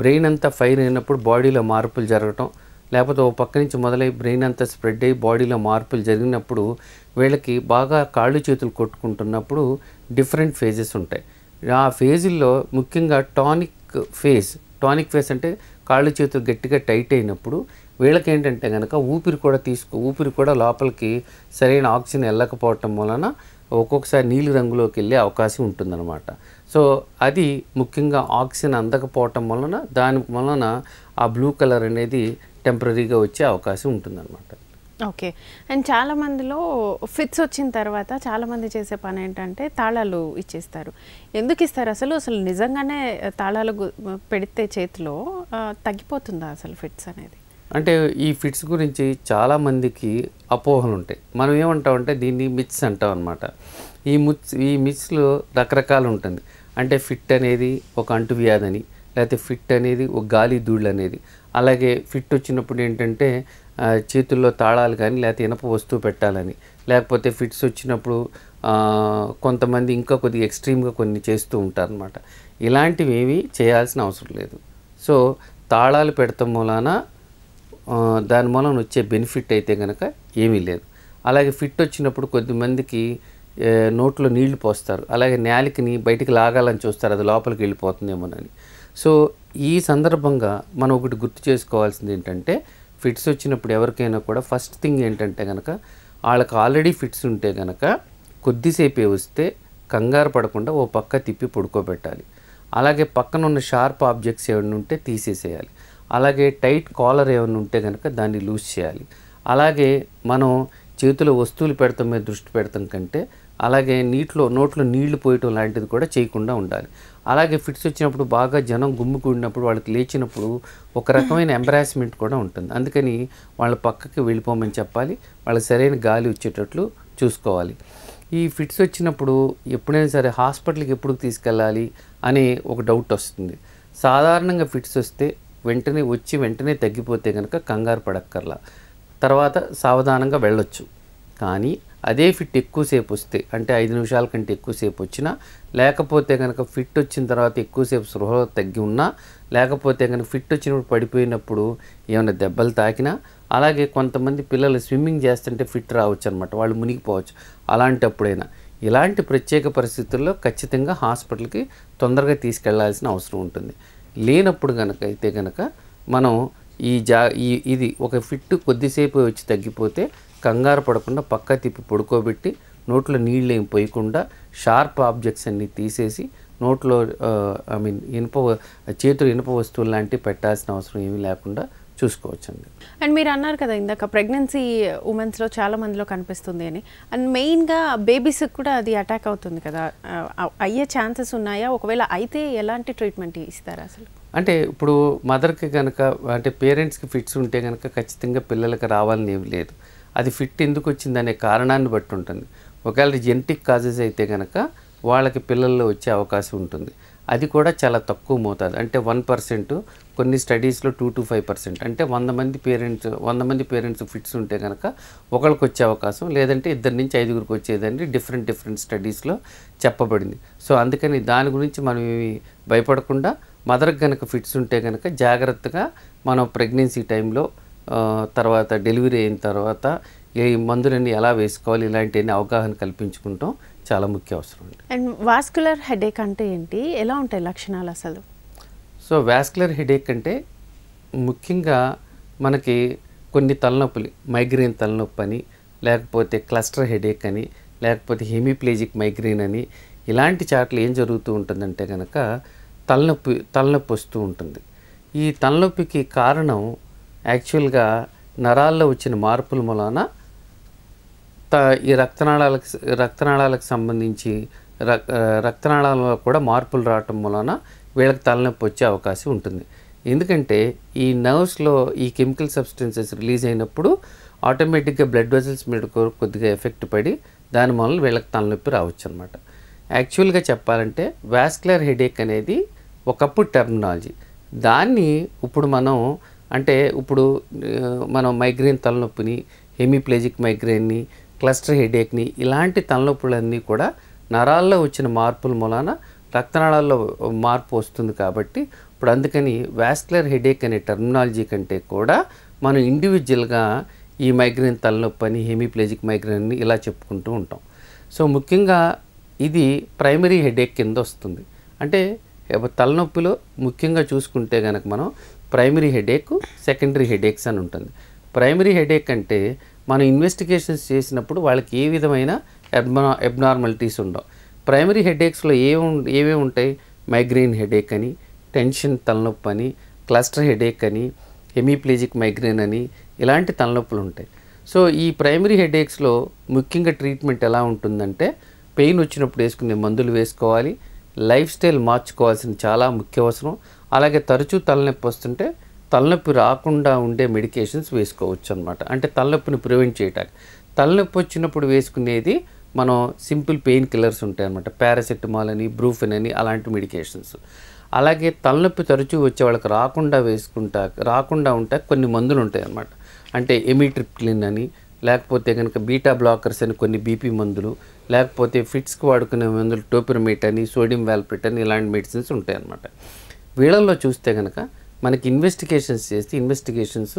బ్రెయిన్ అంతా ఫైర్ అయినప్పుడు బాడీలో మార్పులు జరగటం, లేకపోతే ఓ పక్క నుంచి మొదలై బ్రెయిన్ అంతా స్ప్రెడ్ అయ్యి బాడీలో మార్పులు జరిగినప్పుడు వీళ్ళకి బాగా కాళ్ళు చేతులు కొట్టుకుంటున్నప్పుడు డిఫరెంట్ ఫేజెస్ ఉంటాయి. ఆ ఫేజుల్లో ముఖ్యంగా టానిక్ ఫేజ్ అంటే కాళ్ళు చేతులు గట్టిగా టైట్ అయినప్పుడు వీళ్ళకి ఏంటంటే కనుక ఊపిరి కూడా లోపలికి సరైన ఆక్సిజన్ వెళ్ళకపోవటం వలన ఒక్కొక్కసారి నీలి రంగులోకి వెళ్ళే అవకాశం ఉంటుందన్నమాట. సో అది ముఖ్యంగా ఆక్సిజన్ అందకపోవటం వలన ఆ బ్లూ కలర్ అనేది టెంపరీగా వచ్చే అవకాశం ఉంటుందన్నమాట. ఓకే. అండ్ చాలా మందిలో ఫిట్స్ వచ్చిన తర్వాత చాలామంది చేసే పని ఏంటంటే తాళాలు ఇచ్చేస్తారు. ఎందుకు ఇస్తారు అసలు నిజంగానే తాళాలు పెడితే చేతిలో తగ్గిపోతుందా అసలు ఫిట్స్ అనేది? అంటే ఈ ఫిట్స్ గురించి చాలామందికి అపోహలు ఉంటాయి. మనం ఏమంటామంటే దీన్ని మిత్స్ అంటాం అనమాట. ఈ మిత్స్లో రకరకాలు ఉంటుంది. అంటే ఫిట్ అనేది ఒక అంటువ్యాధి అని, లేకపోతే ఫిట్ అనేది ఒక గాలి ధూళి అనేది. అలాగే ఫిట్ వచ్చినప్పుడు ఏంటంటే చేతుల్లో తాళాలు కానీ లేకపోతే ఇనప వస్తువు పెట్టాలని, లేకపోతే ఫిట్స్ వచ్చినప్పుడు కొంతమంది ఇంకా కొద్దిగా ఎక్స్ట్రీమ్గా కొన్ని చేస్తూ ఉంటారనమాట. ఇలాంటివి ఏమీ చేయాల్సిన అవసరం లేదు. సో తాళాలు పెడతాం మూలాన దాని మూలన వచ్చే బెనిఫిట్ అయితే కనుక ఏమీ లేదు. అలాగే ఫిట్ వచ్చినప్పుడు కొద్దిమందికి నోట్లో నీళ్లు పోస్తారు, అలాగే నేలికని బయటికి లాగాలని చూస్తారు, అది లోపలికి వెళ్ళిపోతుందేమోనని. సో ఈ సందర్భంగా మనం ఒకటి గుర్తు చేసుకోవాల్సింది ఏంటంటే ఫిట్స్ వచ్చినప్పుడు ఎవరికైనా కూడా ఫస్ట్ థింగ్ ఏంటంటే కనుక వాళ్ళకి ఆల్రెడీ ఫిట్స్ ఉంటే కనుక కొద్దిసేపే వస్తే కంగారు పడకుండా ఓ పక్క తిప్పి పడుకోబెట్టాలి. అలాగే పక్కన ఉన్న షార్ప్ ఆబ్జెక్ట్స్ ఏమైనా ఉంటే తీసేసేయాలి. అలాగే టైట్ కాలర్ ఏమైనా ఉంటే కనుక దాన్ని లూజ్ చేయాలి. అలాగే మనం చేతిలో వస్తువులు పెడతాం మీద దృష్టి పెడతాం కంటే అలాగే నోట్లో నీళ్లు పోయటం లాంటిది కూడా చేయకుండా ఉండాలి. అలాగే ఫిట్స్ వచ్చినప్పుడు బాగా జనం గుమ్మికూడినప్పుడు వాళ్ళకి లేచినప్పుడు ఒక రకమైన ఎంబరాస్మెంట్ కూడా ఉంటుంది. అందుకని వాళ్ళ పక్కకి వెళ్ళిపోమని చెప్పాలి. వాళ్ళకి సరైన గాలి వచ్చేటట్లు చూసుకోవాలి. ఈ ఫిట్స్ వచ్చినప్పుడు ఎప్పుడైనా సరే హాస్పిటల్కి ఎప్పుడు తీసుకెళ్ళాలి అనే ఒక డౌట్ వస్తుంది. సాధారణంగా ఫిట్స్ వస్తే వెంటనే తగ్గిపోతే కనుక కంగారు పడక్కర్లా, తర్వాత సావధానంగా వెళ్ళొచ్చు. కానీ అదే ఫిట్ ఎక్కువసేపు వస్తే అంటే 5 నిమిషాల కంటే ఎక్కువసేపు వచ్చినా, లేకపోతే కనుక ఫిట్ వచ్చిన తర్వాత ఎక్కువసేపు స్పృహలో తగ్గి ఉన్నా, లేకపోతే కనుక ఫిట్ వచ్చినప్పుడు పడిపోయినప్పుడు ఏమైనా దెబ్బలు తాకినా, అలాగే కొంతమంది పిల్లలు స్విమ్మింగ్ చేస్తుంటే ఫిట్ రావచ్చు అనమాట, వాళ్ళు మునిగిపోవచ్చు. అలాంటప్పుడైనా ఇలాంటి ప్రత్యేక పరిస్థితుల్లో ఖచ్చితంగా హాస్పిటల్కి తొందరగా తీసుకెళ్లాల్సిన అవసరం ఉంటుంది. లేనప్పుడు కనుక అయితే కనుక మనం ఇది ఒక ఫిట్ కొద్దిసేపు వచ్చి తగ్గిపోతే కంగారు పడకుండా పక్క తిప్పి పడుకోబెట్టి నోట్లో నీళ్ళు ఏం పోయకుండా షార్ప్ ఆబ్జెక్ట్స్ అన్నీ తీసేసి నోట్లో చేతులు ఇనుప వస్తువులు లాంటివి పెట్టాల్సిన అవసరం ఏమీ లేకుండా చూసుకోవచ్చండి. అండ్ మీరు అన్నారు కదా ఇందాక ప్రెగ్నెన్సీ ఉమెన్స్లో చాలా మందిలో కనిపిస్తుంది అని, అండ్ మెయిన్గా బేబీస్కి కూడా అది అటాక్ అవుతుంది కదా, అయ్యే ఛాన్సెస్ ఉన్నాయా? ఒకవేళ అయితే ఎలాంటి ట్రీట్మెంట్ ఇస్తారు అసలు? అంటే ఇప్పుడు మదర్కి కనుక అంటే పేరెంట్స్కి ఫిట్స్ ఉంటే కనుక ఖచ్చితంగా పిల్లలకి రావాలని ఏమి లేదు. అది ఫిట్ ఎందుకు వచ్చిందనే కారణాన్ని బట్టి ఉంటుంది. ఒకవేళ జెనెటిక్ కాజెస్ అయితే కనుక వాళ్ళకి పిల్లల్లో వచ్చే అవకాశం ఉంటుంది. అది కూడా చాలా తక్కువ మోతాదు, అంటే 1%, కొన్ని స్టడీస్లో 2 to 5%. అంటే 100 మంది పేరెంట్స్ ఫిట్స్ ఉంటే కనుక ఒకరికి వచ్చే అవకాశం, లేదంటే 2 నుంచి 5 వచ్చేదని డిఫరెంట్ స్టడీస్లో చెప్పబడింది. సో అందుకని దాని గురించి మనం ఏమి భయపడకుండా మదర్కి కనుక ఫిట్స్ ఉంటే కనుక జాగ్రత్తగా మనం ప్రెగ్నెన్సీ టైంలో తర్వాత డెలివరీ అయిన తర్వాత ఈ మందులన్నీ ఎలా వేసుకోవాలి ఇలాంటివన్నీ అవగాహన కల్పించుకుంటాం చాలా ముఖ్య అవసరం అండి. అండ్ వాస్కులర్ హెడేక్ అంటే ఏంటి, ఎలా ఉంటాయి లక్షణాలు అసలు? సో వాస్కులర్ హెడేక్ అంటే ముఖ్యంగా మనకి కొన్ని తలనొప్పులు, మైగ్రేన్ తలనొప్పి అని, లేకపోతే క్లస్టర్ హెడేక్ అని, లేకపోతే హెమిప్లేజిక్ మైగ్రేన్ అని, ఇలాంటి చాట్లు ఏం జరుగుతూ ఉంటుందంటే కనుక తలనొప్పి వస్తూ ఉంటుంది. ఈ తలనొప్పికి కారణం యాక్చువల్గా నరాల్లో వచ్చిన మార్పుల మూలాన ఈ రక్తనాళాలకు సంబంధించి రక్తనాళాలలో కూడా మార్పులు రావటం మూలాన వీళ్ళకి తలనొప్పి వచ్చే అవకాశం ఉంటుంది. ఎందుకంటే ఈ నర్వ్స్లో ఈ కెమికల్ సబ్స్టెన్సెస్ రిలీజ్ అయినప్పుడు ఆటోమేటిక్గా బ్లడ్ వెజల్స్ మీద కొద్దిగా ఎఫెక్ట్ పడి దాని మూలన వీళ్ళకి తలనొప్పి రావచ్చు అనమాట. యాక్చువల్గా చెప్పాలంటే వాస్కులర్ హెడేక్ అనేది ఒకప్పుడు టెర్మినాలజీ. దాన్ని ఇప్పుడు మనం మైగ్రేన్ తలనొప్పిని, హెమిప్లేజిక్ మైగ్రేన్ని, క్లస్టర్ హెడేక్ని, ఇలాంటి తలనొప్పులన్నీ కూడా నరాల్లో వచ్చిన మార్పుల మూలాన రక్తనాళాల్లో మార్పు వస్తుంది కాబట్టి ఇప్పుడు అందుకని వాస్కులర్ హెడేక్ అనే టర్మినాలజీ కంటే కూడా మనం ఇండివిజువల్గా ఈ మైగ్రేన్ తలనొప్పి అని హెమిప్లేజిక్ మైగ్రేన్ అని ఇలా చెప్పుకుంటూ ఉంటాం. సో ముఖ్యంగా ఇది ప్రైమరీ హెడేక్ కింద వస్తుంది. అంటే తలనొప్పిలో ముఖ్యంగా చూసుకుంటే కనుక మనం ప్రైమరీ హెడేక్, సెకండరీ హెడేక్స్ అని ఉంటుంది. ప్రైమరీ హెడేక్ అంటే మనం ఇన్వెస్టిగేషన్స్ చేసినప్పుడు వాళ్ళకి ఏ విధమైన అబ్నార్మాలిటీస్ ఉండవు. ప్రైమరీ హెడేక్స్లో ఏవేవి ఉంటాయి? మైగ్రేన్ హెడేక్ అని, టెన్షన్ తలనొప్పి అని, క్లస్టర్ హెడేక్ అని, హెమిప్లేజిక్ మైగ్రేన్ అని ఇలాంటి తలనొప్పులు ఉంటాయి. సో ఈ ప్రైమరీ హెడేక్స్లో ముఖ్యంగా ట్రీట్మెంట్ ఎలా ఉంటుందంటే పెయిన్ వచ్చినప్పుడు వేసుకునే మందులు వేసుకోవాలి, లైఫ్ స్టైల్ మార్చుకోవాల్సిన చాలా ముఖ్య అవసరం. అలాగే తరచూ తలనొప్పి వస్తుంటే తలనొప్పి రాకుండా ఉండే మెడికేషన్స్ వేసుకోవచ్చు అనమాట. అంటే తలనొప్పిని ప్రివెంట్ చేయడానికి. తలనొప్పి వచ్చినప్పుడు వేసుకునేది మనం సింపుల్ పెయిన్ కిల్లర్స్ ఉంటాయి అన్నమాట. పారాసెటమాల్ అని, బ్రూఫెన్ అని అలాంటి మెడికేషన్స్. అలాగే తలనొప్పి తరచూ వచ్చే వాళ్ళకి రాకుండా ఉంటే కొన్ని మందులు ఉంటాయి అన్నమాట. అంటే ఎమిట్రిప్టిలిన్ అని, లేకపోతే కనుక బీటా బ్లాకర్స్ అని కొన్ని బీపీ మందులు, లేకపోతే ఫిట్స్కి వాడుకునే మందులు టోపిరమేట్ అని, సోడియం వాల్ప్రేట్ అని ఇలాంటి మెడిసిన్స్ ఉంటాయి అన్నమాట. వీళ్ళల్లో చూస్తే కనుక మనకి ఇన్వెస్టిగేషన్స్ చేస్తే ఇన్వెస్టిగేషన్స్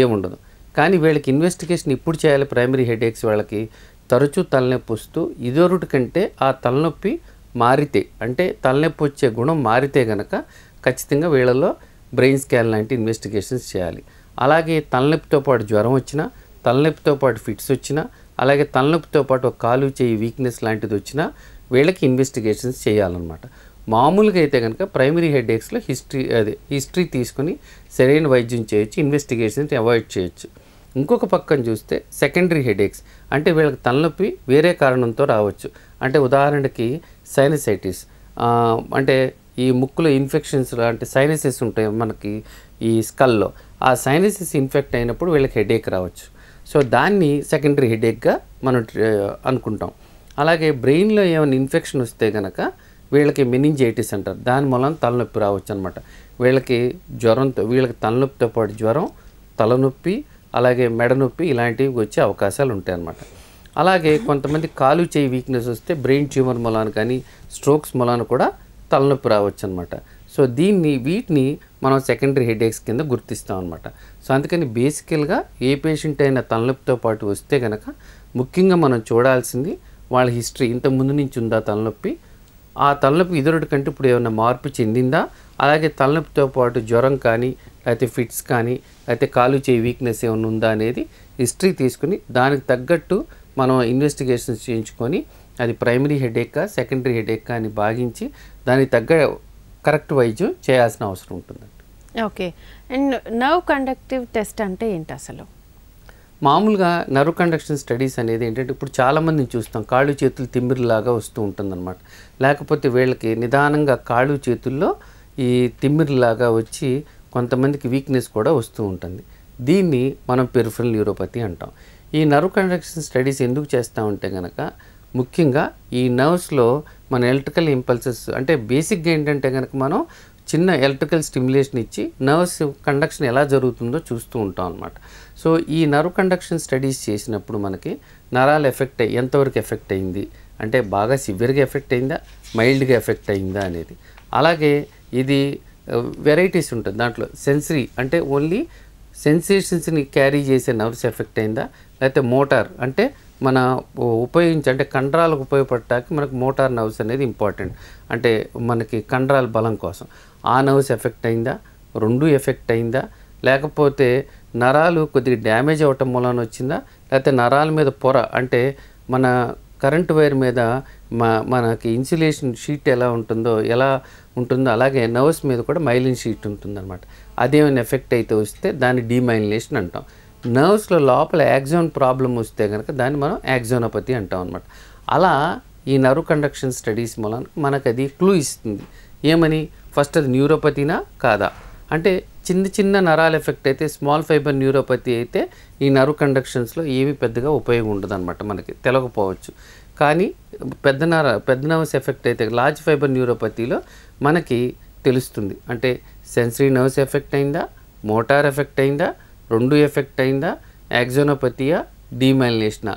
ఏముండదు. కానీ వీళ్ళకి ఇన్వెస్టిగేషన్ ఇప్పుడు చేయాలి. ప్రైమరీ హెడేక్స్ వాళ్ళకి తరచూ తలనొప్పి వస్తూ ఇదివరటి కంటే ఆ తలనొప్పి మారితే, అంటే తలనొప్పి వచ్చే గుణం మారితే కనుక ఖచ్చితంగా వీళ్ళల్లో బ్రెయిన్ స్కాన్ లాంటి ఇన్వెస్టిగేషన్స్ చేయాలి. అలాగే తలనొప్పితో పాటు జ్వరం వచ్చినా, తలనొప్పితో పాటు ఫిట్స్ వచ్చినా, అలాగే తలనొప్పితో పాటు ఒక కాలు చేయి వీక్నెస్ లాంటిది వచ్చినా వీళ్ళకి ఇన్వెస్టిగేషన్స్ చేయాలన్నమాట. మామూలుగా అయితే కనుక ప్రైమరీ హెడేక్స్లో హిస్టరీ తీసుకుని సరైన వైద్యం చేయొచ్చు, ఇన్వెస్టిగేషన్స్ అవాయిడ్ చేయొచ్చు. ఇంకొక పక్కన చూస్తే సెకండరీ హెడేక్స్ అంటే వీళ్ళకి తలనొప్పి వేరే కారణంతో రావచ్చు. అంటే ఉదాహరణకి సైనసైటిస్, అంటే ఈ ముక్కులో ఇన్ఫెక్షన్స్ లాంటి సైనసెస్ ఉంటాయి మనకి ఈ స్కల్లో. ఆ సైనసెస్ ఇన్ఫెక్ట్ అయినప్పుడు వీళ్ళకి హెడేక్ రావచ్చు. సో దాన్ని సెకండరీ హెడేక్గా మనం అనుకుంటాం. అలాగే బ్రెయిన్లో ఏమైనా ఇన్ఫెక్షన్ వస్తే కనుక వీళ్ళకి మెనింజైటిస్ అంటారు. దాని మూలన తలనొప్పి రావచ్చు అనమాట. వీళ్ళకి తలనొప్పితో పాటు జ్వరం, తలనొప్పి, అలాగే మెడనొప్పి ఇలాంటివి వచ్చే అవకాశాలు ఉంటాయి అన్నమాట. అలాగే కొంతమంది కాలు చేయి వీక్నెస్ వస్తే బ్రెయిన్ ట్యూమర్ మూలాన కానీ స్ట్రోక్స్ మూలాన కూడా తలనొప్పి రావచ్చు అనమాట. సో వీటిని మనం సెకండరీ హెడేక్స్ కింద గుర్తిస్తాం అనమాట. సో అందుకని బేసికల్గా ఏ పేషెంట్ అయినా తలనొప్పితో పాటు వస్తే కనుక ముఖ్యంగా మనం చూడాల్సింది వాళ్ళ హిస్టరీ, ఇంతకుముందు నుంచి ఉందా తలనొప్పి, ఆ తలనొప్పి ఇదివరటి కంటే ఇప్పుడు ఏమైనా మార్పు చెందిందా, అలాగే తలనొప్పితో పాటు జ్వరం కానీ, లేకపోతే ఫిట్స్ కానీ, లేకపోతే కాలు చేయి వీక్నెస్ ఏమైనా ఉందా అనేది హిస్టరీ తీసుకుని దానికి తగ్గట్టు మనం ఇన్వెస్టిగేషన్స్ చేయించుకొని అది ప్రైమరీ హెడేక్కా సెకండరీ హెడేక్కా అని భావించి దానికి తగ్గ కరెక్ట్ వైద్యం చేయాల్సిన అవసరం ఉంటుందండి. Okay. And nerve conductive test అంటే ఏంటి అసలు? మామూలుగా నర్వ్ కండక్షన్ స్టడీస్ అనేది ఏంటంటే ఇప్పుడు చాలామందిని చూస్తాం కాళ్ళు చేతులు తిమ్మిరిలాగా వస్తూ ఉంటుందన్నమాట. లేకపోతే వీళ్ళకి నిదానంగా కాళ్ళు చేతుల్లో ఈ తిమ్మిరిలాగా వచ్చి కొంతమందికి వీక్నెస్ కూడా వస్తూ ఉంటుంది. దీన్ని మనం పెరిఫరల్ న్యూరోపతి అంటాం. ఈ నర్వ్ కండక్షన్ స్టడీస్ ఎందుకు చేస్తామంటే కనుక ముఖ్యంగా ఈ నర్వ్స్లో మన ఎలక్ట్రికల్ ఇంపల్సెస్, అంటే బేసిక్గా ఏంటంటే కనుక మనం చిన్న ఎలక్ట్రికల్ స్టిమ్యులేషన్ ఇచ్చి నర్వ్స్ కండక్షన్ ఎలా జరుగుతుందో చూస్తూ ఉంటాం అన్నమాట. సో ఈ నర్వ్ కండక్షన్ స్టడీస్ చేసినప్పుడు మనకి నరాలు ఎంతవరకు ఎఫెక్ట్ అయింది, అంటే బాగా సివియర్గా ఎఫెక్ట్ అయిందా, మైల్డ్గా ఎఫెక్ట్ అయిందా అనేది. అలాగే ఇది వెరైటీస్ ఉంటుంది దాంట్లో. సెన్సరీ అంటే ఓన్లీ సెన్సేషన్స్ని క్యారీ చేసే నర్వ్స్ ఎఫెక్ట్ అయిందా, లేకపోతే మోటార్ అంటే మన అంటే కండరాలకు ఉపయోగపడటానికి మనకు మోటార్ నర్వ్స్ అనేది ఇంపార్టెంట్, అంటే మనకి కండరాల బలం కోసం. ఆ నర్వ్స్ ఎఫెక్ట్ అయిందా, రెండు ఎఫెక్ట్ అయిందా, లేకపోతే నరాలు కొద్దిగా డ్యామేజ్ అవ్వటం మూలన వచ్చిందా, లేకపోతే నరాల మీద పొర, అంటే మన కరెంట్ వైర్ మీద మనకి ఇన్సులేషన్ షీట్ ఎలా ఉంటుందో అలాగే నర్వ్స్ మీద కూడా మైలిన్ షీట్ ఉంటుందన్నమాట. అదేమైనా ఎఫెక్ట్ అయితే వస్తే దాన్ని డీమైలినేషన్ అంటాం. నర్వ్స్లో లోపల యాక్సోన్ ప్రాబ్లం వస్తే కనుక దాన్ని మనం యాక్సోనోపతి అంటాం అనమాట. అలా ఈ నర్వ్ కండక్షన్ స్టడీస్ మూలన మనకు అది క్లూ ఇస్తుంది. ఏమని, ఫస్ట్ అది న్యూరోపతినా కాదా, అంటే చిన్న నరాలు ఎఫెక్ట్ అయితే స్మాల్ ఫైబర్ న్యూరోపతి అయితే ఈ నర్వ్ కండక్షన్స్లో ఏమీ పెద్దగా ఉపయోగం ఉండదు అనమాట, మనకి తెలవకపోవచ్చు. కానీ పెద్ద నర్వ్స్ ఎఫెక్ట్ అయితే లార్జ్ ఫైబర్ న్యూరోపతిలో మనకి తెలుస్తుంది. అంటే సెన్సరీ నర్వ్స్ ఎఫెక్ట్ అయిందా, మోటార్ ఎఫెక్ట్ అయిందా, రెండు ఎఫెక్ట్ అయిందా, యాక్సోనోపతియా, డీమైలినేషనా,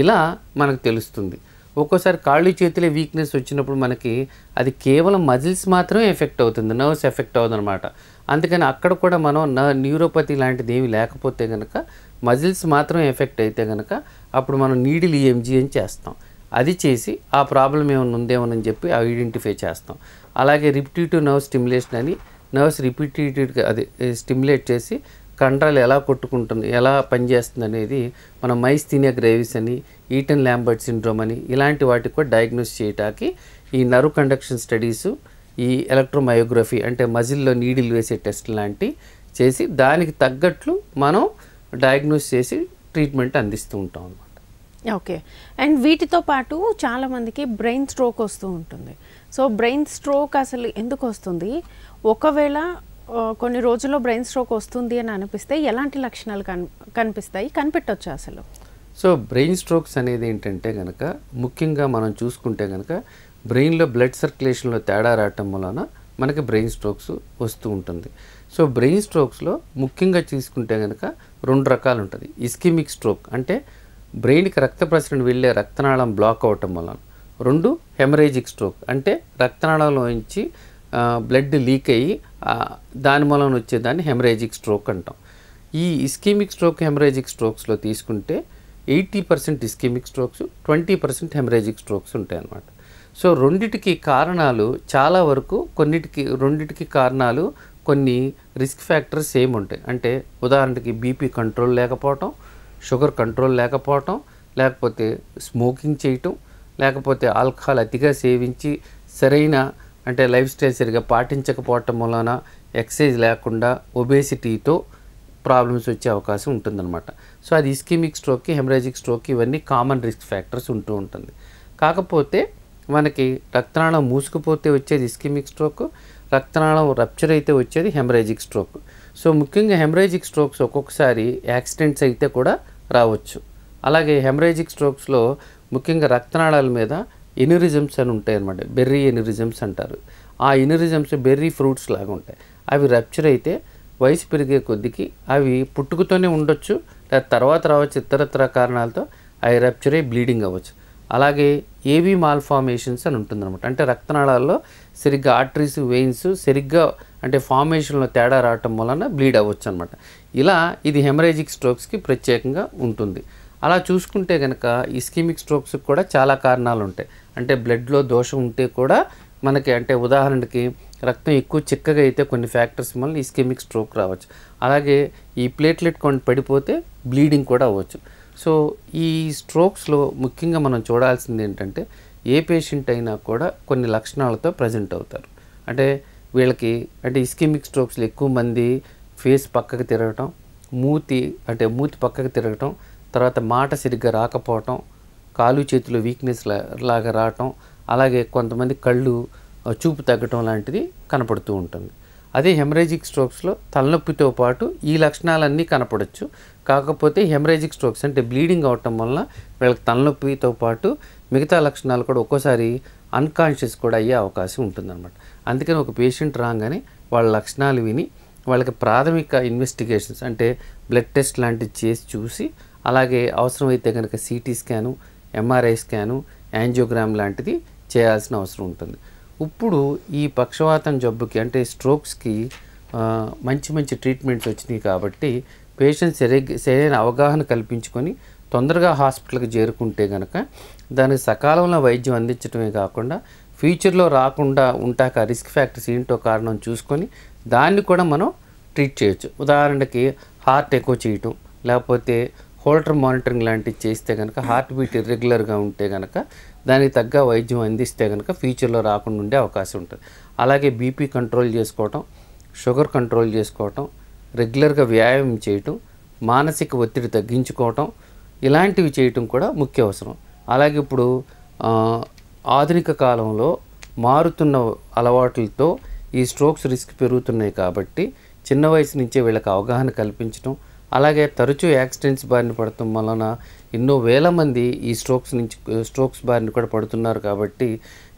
ఇలా మనకు తెలుస్తుంది. ఒక్కోసారి కాళ్ళు చేతులే వీక్నెస్ వచ్చినప్పుడు మనకి అది కేవలం మజిల్స్ మాత్రమే ఎఫెక్ట్ అవుతుంది, నర్వ్స్ ఎఫెక్ట్ అవుతుంది అనమాట. అందుకని అక్కడ కూడా మనం న్యూరోపతి లాంటిది ఏమి లేకపోతే కనుక మజిల్స్ మాత్రమే ఎఫెక్ట్ అయితే కనుక అప్పుడు మనం నీడిల్ ఈఎంజీ అని చేస్తాం. అది చేసి ఆ ప్రాబ్లం ఏమైనా ఉందేమోనని చెప్పి ఐడెంటిఫై చేస్తాం. అలాగే రిపిటేటివ్ నర్వ్ స్టిమ్యులేషన్ అని నర్వ్స్ రిపిటేటివ్గా అది స్టిమ్యులేట్ చేసి కండరాలు ఎలా కొట్టుకుంటుంది, ఎలా పనిచేస్తుంది అనేది మనం మైస్థీనియా గ్రేవిస్ అని, ఈటన్ ల్యాంబర్ట్ సిండ్రోమ్ అని ఇలాంటి వాటికి కూడా డయాగ్నోస్ చేయడానికి ఈ నర్వ్ కండక్షన్ స్టడీసు, ఈ ఎలక్ట్రోమయోగ్రఫీ అంటే మజిల్లో నీడిల్ వేసే టెస్ట్ లాంటి చేసి దానికి తగ్గట్లు మనం డయాగ్నోస్ చేసి ట్రీట్మెంట్ అందిస్తూ ఉంటాం అన్నమాట. ఓకే. అండ్ వీటితో పాటు చాలామందికి బ్రెయిన్ స్ట్రోక్ వస్తూ ఉంటుంది. సో బ్రెయిన్ స్ట్రోక్ అసలు ఎందుకు వస్తుంది, ఒకవేళ కొన్ని రోజుల్లో బ్రెయిన్ స్ట్రోక్ వస్తుంది అని అనిపిస్తే ఎలాంటి లక్షణాలు కనిపిస్తాయి, కనిపెట్టొచ్చు అసలు? సో బ్రెయిన్ స్ట్రోక్స్ అనేది ఏంటంటే కనుక ముఖ్యంగా మనం చూసుకుంటే కనుక బ్రెయిన్లో బ్లడ్ సర్క్యులేషన్లో తేడా రావటం వలన మనకి బ్రెయిన్ స్ట్రోక్స్ వస్తూ ఉంటుంది. సో బ్రెయిన్ స్ట్రోక్స్లో ముఖ్యంగా తీసుకుంటే కనుక 2 రకాలు ఉంటుంది. ఇస్కిమిక్ స్ట్రోక్ అంటే బ్రెయిన్కి రక్త ప్రసరణ వెళ్ళే రక్తనాళం బ్లాక్ అవటం వలన. 2 హెమరేజిక్ స్ట్రోక్ అంటే రక్తనాళంలోంచి బ్లడ్ లీక్ అయ్యి దాని మూలన వచ్చేదాన్ని హెమరేజిక్ స్ట్రోక్ అంటాం. ఈ ఇస్కిమిక్ స్ట్రోక్ హెమరేజిక్ స్ట్రోక్స్లో తీసుకుంటే 80% ఇస్కిమిక్ స్ట్రోక్స్, 20% హెమరేజిక్ స్ట్రోక్స్ ఉంటాయి అన్నమాట. సో రెండిటికి కారణాలు చాలా వరకు రెండిటికి కారణాలు కొన్ని రిస్క్ ఫ్యాక్టర్స్ సేమ్ ఉంటాయి. అంటే ఉదాహరణకి బీపీ కంట్రోల్ లేకపోవటం, షుగర్ కంట్రోల్ లేకపోవటం, లేకపోతే స్మోకింగ్ చేయటం, లేకపోతే ఆల్కహాల్ అతిగా సేవించి సరైన అంటే లైఫ్ స్టైల్ సరిగా పాటించకపోవటం వలన, ఎక్సర్సైజ్ లేకుండా ఒబేసిటీతో ప్రాబ్లమ్స్ వచ్చే అవకాశం ఉంటుందన్నమాట. సో అది ఇస్కిమిక్ స్ట్రోక్కి, హెమరేజిక్ స్ట్రోక్కి ఇవన్నీ కామన్ రిస్క్ ఫ్యాక్టర్స్ ఉంటూ ఉంటుంది. కాకపోతే మనకి రక్తనాళం మూసుకుపోతే వచ్చేది ఇస్కిమిక్ స్ట్రోక్, రక్తనాళం రప్చర్ అయితే వచ్చేది హెమరేజిక్ స్ట్రోక్. సో ముఖ్యంగా హెమరేజిక్ స్ట్రోక్స్ ఒక్కొక్కసారి యాక్సిడెంట్స్ అయితే కూడా రావచ్చు. అలాగే హెమరేజిక్ స్ట్రోక్స్లో ముఖ్యంగా రక్తనాళాల మీద ఎన్యూరిజమ్స్ అని ఉంటాయి అన్నమాట. బెర్రీ ఎన్యూరిజమ్స్ అంటారు. ఆ ఎన్యూరిజమ్స్ బెర్రీ ఫ్రూట్స్ లాగా ఉంటాయి. అవి రప్చర్ అయితే వయసు పెరిగే కొద్దికి అవి పుట్టుకతోనే ఉండొచ్చు, లేదా తర్వాత రావచ్చు ఇతరత్ర కారణాలతో అవి రప్చర్ అయ్యి బ్లీడింగ్ అవ్వచ్చు. అలాగే ఏవీ మాల్ఫార్మేషన్స్ అని ఉంటుందన్నమాట. అంటే రక్తనాళాల్లో సరిగ్గా ఆర్టరీస్, వెయిన్స్ సరిగ్గా అంటే ఫార్మేషన్లో తేడా రావటం వలన బ్లీడ్ అవ్వచ్చు అనమాట. ఇలా ఇది హెమరేజిక్ స్ట్రోక్స్కి ప్రత్యేకంగా ఉంటుంది. అలా చూసుకుంటే కనుక ఇస్కిమిక్ స్ట్రోక్స్కి కూడా చాలా కారణాలు ఉంటాయి. అంటే బ్లడ్లో దోషం ఉంటే కూడా మనకి అంటే ఉదాహరణకి రక్తం ఎక్కువ చిక్కగా అయితే కొన్ని ఫ్యాక్టర్స్ వల్ల ఇస్కెమిక్ స్ట్రోక్ రావచ్చు. అలాగే ఈ ప్లేట్లెట్ కౌంట్ పడిపోతే బ్లీడింగ్ కూడా అవ్వచ్చు. సో ఈ స్ట్రోక్స్లో ముఖ్యంగా మనం చూడాల్సింది ఏంటంటే ఏ పేషెంట్ అయినా కూడా కొన్ని లక్షణాలతో ప్రజెంట్ అవుతారు. అంటే వీళ్ళకి అంటే ఇస్కెమిక్ స్ట్రోక్స్లో ఎక్కువ మంది ఫేస్ పక్కకు తిరగటం, మూతి పక్కకు తిరగటం, తర్వాత మాట సరిగ్గా రాకపోవటం, కాలు చేతులు వీక్నెస్ లాగా రావటం, అలాగే కొంతమంది కళ్ళు చూపు తగ్గటం లాంటిది కనపడుతూ ఉంటుంది. అదే హెమరేజిక్ స్ట్రోక్స్లో తలనొప్పితో పాటు ఈ లక్షణాలన్నీ కనపడవచ్చు. కాకపోతే హెమరేజిక్ స్ట్రోక్స్ అంటే బ్లీడింగ్ అవటం వలన వీళ్ళకి తలనొప్పితో పాటు మిగతా లక్షణాలు కూడా ఒక్కోసారి అన్కాన్షియస్ కూడా అయ్యే అవకాశం ఉంటుందన్నమాట. అందుకని ఒక పేషెంట్ రాగానే వాళ్ళ లక్షణాలు విని వాళ్ళకి ప్రాథమిక ఇన్వెస్టిగేషన్స్ అంటే బ్లడ్ టెస్ట్ లాంటివి చేసి చూసి, అలాగే అవసరమైతే కనుక city scan, MRI scan, angiogram లాంటిది చేయాల్సిన అవసరం ఉంటుంది. ఇప్పుడు ఈ పక్షవాతం జబ్బుకి అంటే స్ట్రోక్స్కి మంచి ట్రీట్మెంట్స్ వచ్చినాయి కాబట్టి పేషెంట్ సరైన అవగాహన కల్పించుకొని తొందరగా హాస్పిటల్కి చేరుకుంటే కనుక దానికి సకాలంలో వైద్యం అందించడమే కాకుండా ఫ్యూచర్లో రాకుండా ఉంటాక రిస్క్ ఫ్యాక్టర్స్ ఏంటో కారణం చూసుకొని దాన్ని కూడా మనం ట్రీట్ చేయొచ్చు. ఉదాహరణకి హార్ట్ ఎకో చేయటం, లేకపోతే హోల్టర్ మానిటరింగ్ లాంటివి చేస్తే కనుక హార్ట్ బీట్ ఇర్రెగ్యులర్గా ఉంటే కనుక దానికి తగ్గ వైద్యం అందిస్తే కనుక ఫ్యూచర్లో రాకుండా ఉండే అవకాశం ఉంటుంది. అలాగే బీపీ కంట్రోల్ చేసుకోవటం, షుగర్ కంట్రోల్ చేసుకోవటం, రెగ్యులర్గా వ్యాయామం చేయటం, మానసిక ఒత్తిడి తగ్గించుకోవటం, ఇలాంటివి చేయటం కూడా ముఖ్య అవసరం. అలాగే ఇప్పుడు ఆధునిక కాలంలో మారుతున్న అలవాట్లతో ఈ స్ట్రోక్స్ రిస్క్ పెరుగుతున్నాయి కాబట్టి చిన్న వయసు నుంచే వీళ్ళకి అవగాహన కల్పించడం, అలాగే తరచూ యాక్సిడెంట్స్ బారిన పడటం వలన ఎన్నో వేల మంది ఈ స్ట్రోక్స్ బారిన కూడా పడుతున్నారు కాబట్టి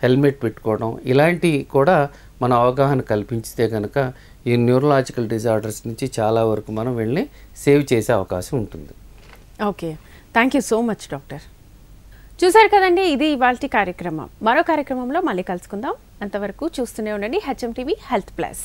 హెల్మెట్ పెట్టుకోవడం, ఇలాంటివి కూడా మన అవగాహన కల్పించితే కనుక ఈ న్యూరలాజికల్ డిజార్డర్స్ నుంచి చాలా వరకు మనం వీళ్ళని సేవ్ చేసే అవకాశం ఉంటుంది. Okay, thank you so much doctor. చూసారు కదండి, ఇది ఇవాల్టి కార్యక్రమం. మరో కార్యక్రమంలో మళ్ళీ కలుసుకుందాం. అంతవరకు చూస్తూనే ఉండండి HM TV హెల్త్ ప్లస్.